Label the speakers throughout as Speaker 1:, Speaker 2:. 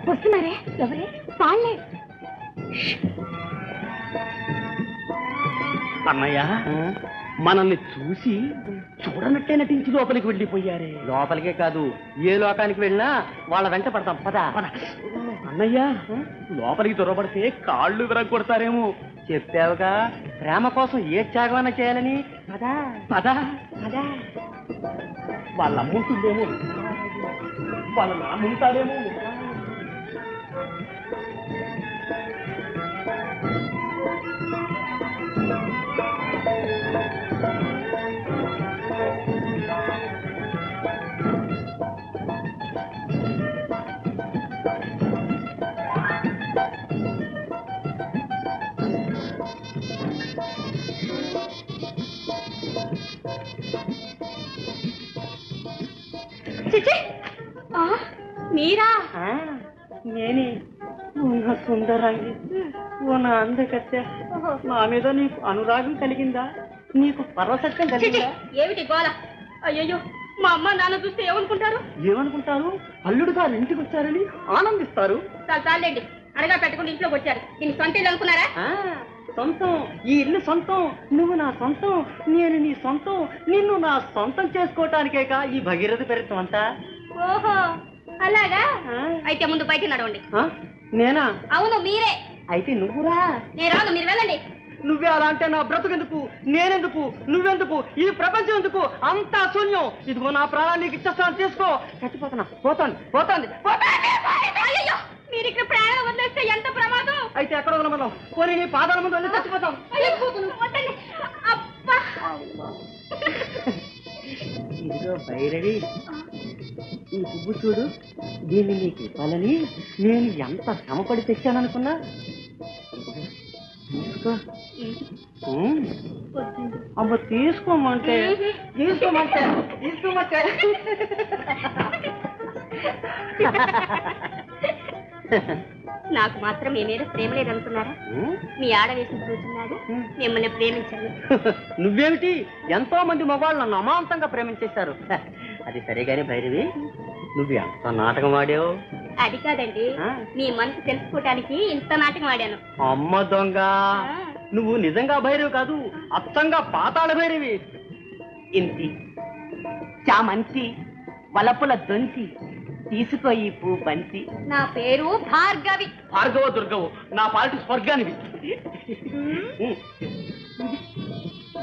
Speaker 1: వస్తున్నారే? ఎవరే? వాళ్ళే.
Speaker 2: అన్నయ్య, మనల్ని చూసి చూడనట్టే నటించి లోపలికి వెళ్ళిపోయారే.
Speaker 3: లోపలికే కాదు, ఏ లోకానికి వెళ్ళినా వాళ్ళ వెంట పడతాం. పద.
Speaker 2: అన్నయ్య, లోపలికి దొరబడితే కాళ్ళు విరగొడతారేమో.
Speaker 3: చెప్పావుగా, ప్రేమ కోసం ఏ త్యాగమైనా చేయాలని. పదా
Speaker 2: పదా
Speaker 3: పదా.
Speaker 2: వాళ్ళ అమ్ముంటుందేమో, వాళ్ళ నాన్నుంటాడేమో.
Speaker 1: మీరా?
Speaker 3: నేనే. నా సుందరంగి, ఓ నా అందకత్తె, నా మీద నీకు అనురాగం కలిగిందా? నీకు పరవశత్వం కలిగిందా?
Speaker 1: ఏమిటి గోల? అయ్యో, మా అమ్మ నాన్న చూస్తే ఏమనుకుంటారు?
Speaker 3: ఏమనుకుంటారు? అల్లుడు గారు ఇంటికి వచ్చారని ఆనందిస్తారు.
Speaker 1: చాలండి, అడగా పెట్టుకుని ఇంట్లోకి వచ్చారు. దీన్ని సొంత ఇల్లు అనుకున్నారా?
Speaker 3: సొంతం, ఈ ఇల్లు సొంతం, నువ్వు నా సొంతం, నేను నీ సొంతం, నిన్ను నా సొంతం చేసుకోవటానికేక ఈ భగీరథ పెరితం అంతా.
Speaker 1: ఓహో, అలాగా? అయితే ముందు బయట నడవండి.
Speaker 3: నేనా?
Speaker 1: అవును, మీరే.
Speaker 3: అయితే నువ్వురా.
Speaker 1: నేను రాను, మీరు వెళ్ళండి.
Speaker 3: నువ్వే అలా అంటే నా బ్రతుకెందుకు, నేనెందుకు, నువ్వెందుకు, ఈ ప్రపంచం ఎందుకు? అంతా శూన్యం. ఇదిగో నా ప్రాణాన్ని నీకు ఇచ్చేస్తాను, తీసుకో. చచ్చిపోతున్నా. పోతాంది పోతాంది.
Speaker 1: మీరు ఇక్కడ ప్రాణం వదిలేస్తే ఎంత ప్రమాదం.
Speaker 3: అయితే ఎక్కడ వదలమన్నావు? పోనీ నీ పాదాల ముందు వదిలి చచ్చిపోతాం. ఇదిగో భైరవి, ఈ పువ్వు చూడు, దీన్ని నీకు ఇవ్వాలని నేను ఎంత శ్రమపడి తెచ్చాననుకున్నా. తీసుకో. అమ్మ తీసుకోమంటే తీసుకోమంటే తీసుకోమంటే.
Speaker 1: నాకు మాత్రం మీ మీద ప్రేమ లేదనుకున్నారా? మీ ఆడవేసి చూస్తున్నాడు, మిమ్మల్ని ప్రేమించండి.
Speaker 3: నువ్వేమిటి, ఎంతో మంది మగవాళ్ళు నన్ను అమాంతంగా ప్రేమించేశారు. అది సరేగానే భైరవి, నువ్వు ఎంత నాటకం ఆడావు.
Speaker 1: అది కాదండి, మీ మనసు తెలుసుకోవటానికి ఇంత నాటకం ఆడాను.
Speaker 3: అమ్మ దొంగ, నువ్వు నిజంగా భైరవి కాదు, అచ్చంగా పాతాళ భైరవి. ఇంటి చామంతి వలపుల దొంతి, తీసుకో ఈ పూ బంతి.
Speaker 1: నా పేరు భార్గవి.
Speaker 2: భార్గవ దుర్గవు, నా పాలిటి స్వర్గానివి.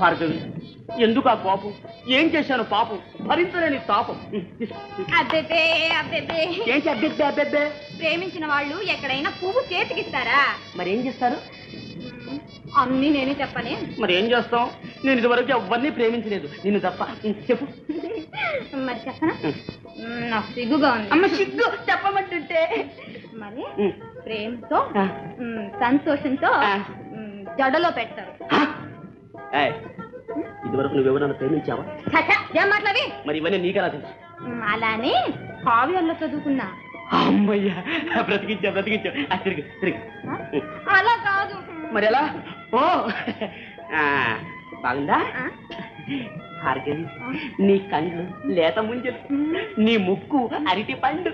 Speaker 2: భార్గవి, ఎందుకు ఆ కోపం? ఏం చేశాను పాపం? భరించలేని తాపం.
Speaker 1: అబ్బెబ్బే అబ్బెబ్బే.
Speaker 3: ఏంటి అబ్బెబ్బే అబ్బెబ్బే?
Speaker 1: ప్రేమించిన వాళ్ళు ఎక్కడైనా పువ్వు చేతికిస్తారా?
Speaker 3: మరి ఏం చేస్తారు?
Speaker 1: అన్నీ నేనే చెప్పనే.
Speaker 2: మరి ఏం చేస్తాం? నేను ఇదివరకు ఎవరిని ప్రేమించలేదు, నిన్ను తప్ప. చెప్పు.
Speaker 1: మరి చెప్పనా? నాకు సిగ్గుగా ఉంది.
Speaker 3: అమ్మ సిగ్గు చెప్పమంటుంటే.
Speaker 1: మరి ప్రేమతో సంతోషంతో జడలో పెడతారు.
Speaker 2: ఇదివరకు నువ్వెవరన్నా ప్రేమించావా?
Speaker 1: ఏం మాట్లాడి?
Speaker 2: మరి ఇవన్నీ నీకెలా తెలుసు?
Speaker 1: అలానే కావ్యాల్లో చదువుకున్నా.
Speaker 2: అమ్మయ్యా, బ్రతికించా బ్రతికించా. తిరిగి తిరిగి.
Speaker 1: అలా కాదు.
Speaker 2: మరి ఎలా? ఓ బాగుందా భార్గవి? నీ కళ్ళు లేత ముంజలు, నీ ముక్కు అరటి పండు,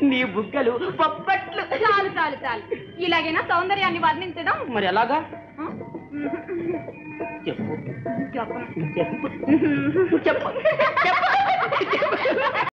Speaker 2: నీ బుగ్గలు పప్పట్లు.
Speaker 1: చాలు చాలు చాలు, ఇలాగైనా సౌందర్యాన్ని వర్ణించడం.
Speaker 2: మరి ఎలాగా? చెప్పు
Speaker 1: చెప్పను.
Speaker 2: చెప్పు చెప్పు చెప్పు.